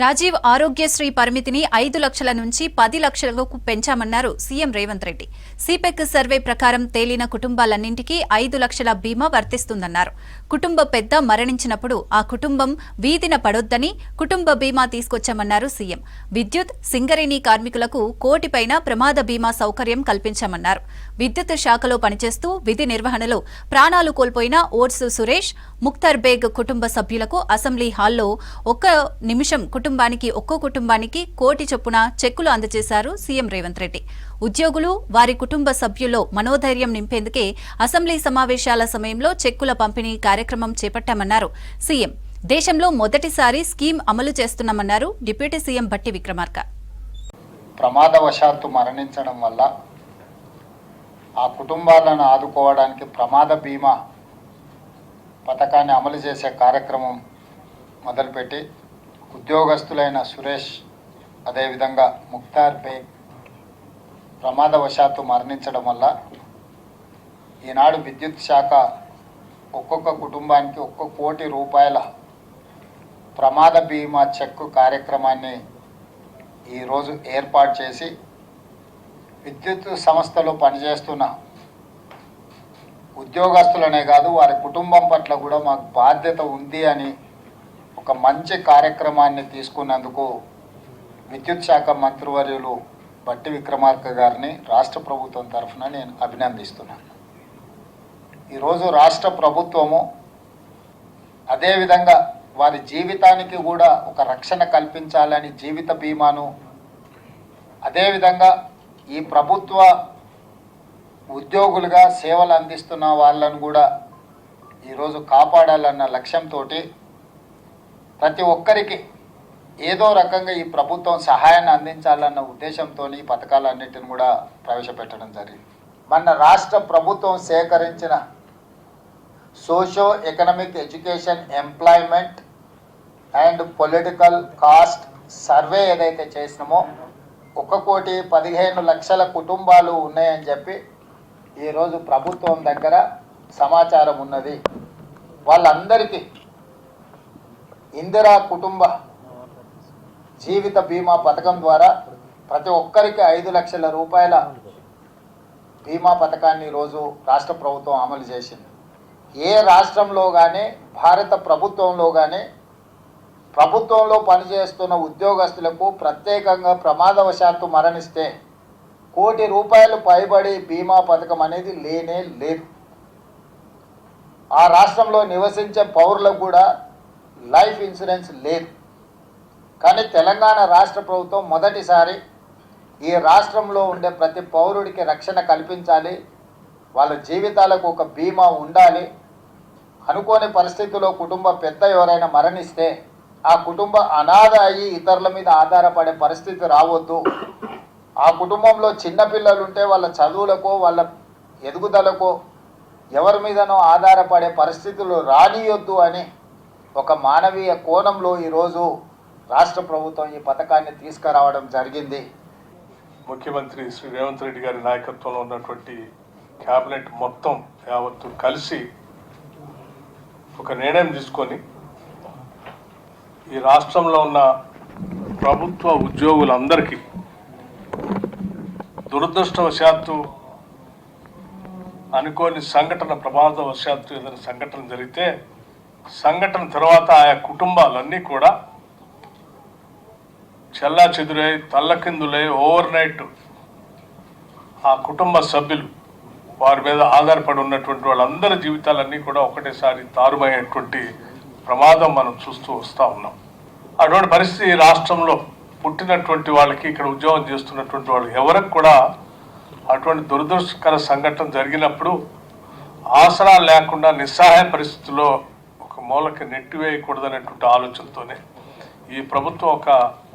రాజీవ్ ఆరోగ్యశ్రీ పరిమితిని 5 లక్షల నుంచి 10 లక్షలకు పెంచామన్నారు సీఎం రేవంత్ రెడ్డి. సిపెక్ సర్వే ప్రకారం తేలిన కుటుంబాలన్నింటికీ 5 లక్షల బీమా వర్తిస్తుందన్నారు. కుటుంబ పెద్ద మరణించినప్పుడు ఆ కుటుంబం వీధిన పడొద్దని కుటుంబ బీమా తీసుకొచ్చామన్నారు సీఎం. విద్యుత్, సింగరేణి కార్మికులకు కోటి పైన ప్రమాద బీమా సౌకర్యం కల్పించామన్నారు. విద్యుత్ శాఖలో పనిచేస్తూ విధి నిర్వహణలో ప్రాణాలు కోల్పోయిన ఓట్స్ సురేష్, ముక్తార్ బేగ్ కుటుంబ సభ్యులకు అసెంబ్లీ హాల్లో ఒక్కో కుటుంబానికి కోటి చొప్పున చెక్కులు అందజేశారు సీఎం రేవంత్ రెడ్డి. ఉద్యోగులు, వారి కుటుంబ సభ్యుల్లో మనోధైర్యం నింపేందుకే అసెంబ్లీ సమావేశాల సమయంలో చెక్కుల పంపిణీ కార్యక్రమం చేపట్టామన్నారు సీఎం. దేశంలో మొదటిసారి స్కీమ్ అమలు చేస్తున్నామన్నారు డిప్యూటీ సీఎం భట్టి విక్రమార్క. ప్రమాదవశాత్తు మరణించడం వల్ల ఆ కుటుంబాలను ఆదుకోవడానికి ప్రమాద బీమా పథకాన్ని అమలు చేసే కార్యక్రమం మొదలుపెట్టి ఉద్యోగస్తులైన సురేష్, అదేవిధంగా ముక్తార్ బేగ్ ప్రమాదవశాత్తు మరణించడం వల్ల ఈనాడు విద్యుత్ శాఖ ఒక్కొక్క కుటుంబానికి 1 కోటి రూపాయల ప్రమాద బీమా చెక్కు కార్యక్రమాన్ని ఈరోజు ఏర్పాటు చేసి విద్యుత్ సంస్థలో పనిచేస్తున్న ఉద్యోగస్తులనే కాదు వారి కుటుంబం పట్ల కూడా మాకు బాధ్యత ఉంది అని ఒక మంచి కార్యక్రమాన్ని తీసుకున్నందుకు విద్యుత్ శాఖ మంత్రివర్యులు భట్టి విక్రమార్క గారిని రాష్ట్ర ప్రభుత్వం తరఫున నేను అభినందిస్తున్నాను. ఈరోజు రాష్ట్ర ప్రభుత్వము అదేవిధంగా వారి జీవితానికి కూడా ఒక రక్షణ కల్పించాలని జీవిత బీమాను, అదేవిధంగా ఈ ప్రభుత్వ ఉద్యోగులుగా సేవలు అందిస్తున్న వాళ్ళను కూడా ఈరోజు కాపాడాలన్న లక్ష్యంతో ప్రతి ఒక్కరికి ఏదో రకంగా ఈ ప్రభుత్వం సహాయాన్ని అందించాలన్న ఉద్దేశంతో ఈ పథకాలన్నింటిని కూడా ప్రవేశపెట్టడం జరిగింది. మన రాష్ట్ర ప్రభుత్వం సేకరించిన socio economic education, employment and political caste survey ఏదైతే చేసినామో 1,15,00,000 కుటుంబాలు ఉన్నాయని చెప్పి ఈరోజు ప్రభుత్వం దగ్గర సమాచారం ఉన్నది. వాళ్ళందరికీ ఇందిరా కుటుంబ జీవిత బీమా పథకం ద్వారా ప్రతి ఒక్కరికి 5 లక్షల రూపాయల బీమా పథకాన్ని ఈరోజు రాష్ట్ర ప్రభుత్వం అమలు చేసింది. ఏ రాష్ట్రంలో కానీ భారత ప్రభుత్వంలో కానీ ప్రభుత్వంలో పనిచేస్తున్న ఉద్యోగస్తులకు ప్రత్యేకంగా ప్రమాదవశాత్తు మరణిస్తే 1 కోటి రూపాయలు పైబడి బీమా పథకం అనేది లేనే లేదు. ఆ రాష్ట్రంలో నివసించే పౌరులకు కూడా లైఫ్ ఇన్సూరెన్స్ లేదు. కానీ తెలంగాణ రాష్ట్ర ప్రభుత్వం మొదటిసారి ఈ రాష్ట్రంలో ఉండే ప్రతి పౌరుడికి రక్షణ కల్పించాలి, వాళ్ళ జీవితాలకు ఒక బీమా ఉండాలి, అనుకోని పరిస్థితుల్లో కుటుంబ పెద్ద ఎవరైనా మరణిస్తే ఆ కుటుంబ అనాథ అయ్యి ఇతరుల మీద ఆధారపడే పరిస్థితి రావద్దు, ఆ కుటుంబంలో చిన్నపిల్లలు ఉంటే వాళ్ళ చదువులకో వాళ్ళ ఎదుగుదలకో ఎవరి మీదనో ఆధారపడే పరిస్థితులు రానియొద్దు అని ఒక మానవీయ కోణంలో ఈరోజు రాష్ట్ర ప్రభుత్వం ఈ పథకాన్ని తీసుకురావడం జరిగింది. ముఖ్యమంత్రి శ్రీ రేవంత్ రెడ్డి గారి నాయకత్వంలో ఉన్నటువంటి క్యాబినెట్ మొత్తం యావత్తు కలిసి ఒక నిర్ణయం తీసుకొని ఈ రాష్ట్రంలో ఉన్న ప్రభుత్వ ఉద్యోగులందరికీ దురదృష్టవశాత్తు అనుకోని సంఘటన, ప్రమాదవశాత్తు ఏదైనా సంఘటన జరిగితే సంఘటన తర్వాత ఆయా కుటుంబాలన్నీ కూడా చెల్లా చెదురై తల్లకిందులై ఓవర్ నైట్ ఆ కుటుంబ సభ్యులు వారి మీద ఆధారపడి ఉన్నటువంటి వాళ్ళందరి జీవితాలన్నీ కూడా ఒకటేసారి తారుమయ్యేటువంటి ప్రమాదం మనం చూస్తూ వస్తూ ఉన్నాం. అటువంటి పరిస్థితి రాష్ట్రంలో పుట్టినటువంటి వాళ్ళకి, ఇక్కడ ఉద్యోగం చేస్తున్నటువంటి వాళ్ళు ఎవరికి కూడా అటువంటి దురదృష్టకర సంఘటన జరిగినప్పుడు ఆసరా లేకుండా నిస్సహాయ పరిస్థితుల్లో ఒక మూలకి నెట్టివేయకూడదనేటువంటి ఆలోచనతోనే ఈ ప్రభుత్వం ఒక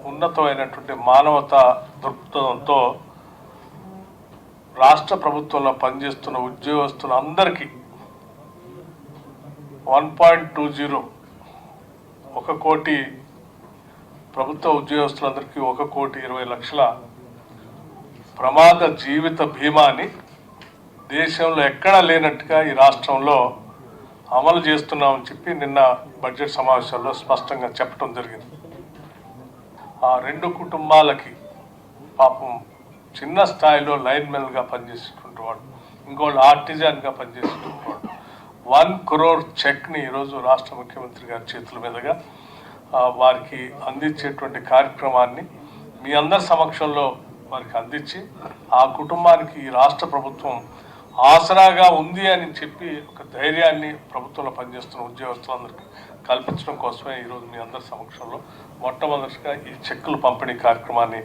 ఉన్నతమైనటువంటి మానవతా దృక్పథంతో రాష్ట్ర ప్రభుత్వంలో పనిచేస్తున్న ఉద్యోగస్తులందరికీ 1.20 1 కోటి ప్రభుత్వ ఉద్యోగస్తులందరికీ 1,20,00,000 ప్రమాద జీవిత బీమాని దేశంలో ఎక్కడా లేనట్టుగా ఈ రాష్ట్రంలో అమలు చేస్తున్నామని చెప్పి నిన్న బడ్జెట్ సమావేశాల్లో స్పష్టంగా చెప్పడం జరిగింది. ఆ 2 కుటుంబాలకి పాపం చిన్న స్థాయిలో లైన్ మెన్గా పనిచేసేటువంటి వాడు, ఇంకోళ్ళు ఆర్టిజన్గా పనిచేసేటువంటి వాడు 1 crore చెక్ని ఈరోజు రాష్ట్ర ముఖ్యమంత్రి గారి చేతుల మీదుగా వారికి అందించేటువంటి కార్యక్రమాన్ని మీ అందరి సమక్షంలో వారికి అందించి ఆ కుటుంబానికి ఈ రాష్ట్ర ప్రభుత్వం ఆసరాగా ఉంది అని చెప్పి ఒక ధైర్యాన్ని ప్రభుత్వంలో పనిచేస్తున్న ఉద్యోగస్తులందరికీ కల్పించడం కోసమే ఈరోజు మీ అందరి సమక్షంలో మొట్టమొదటిగా ఈ చెక్కుల పంపిణీ కార్యక్రమాన్ని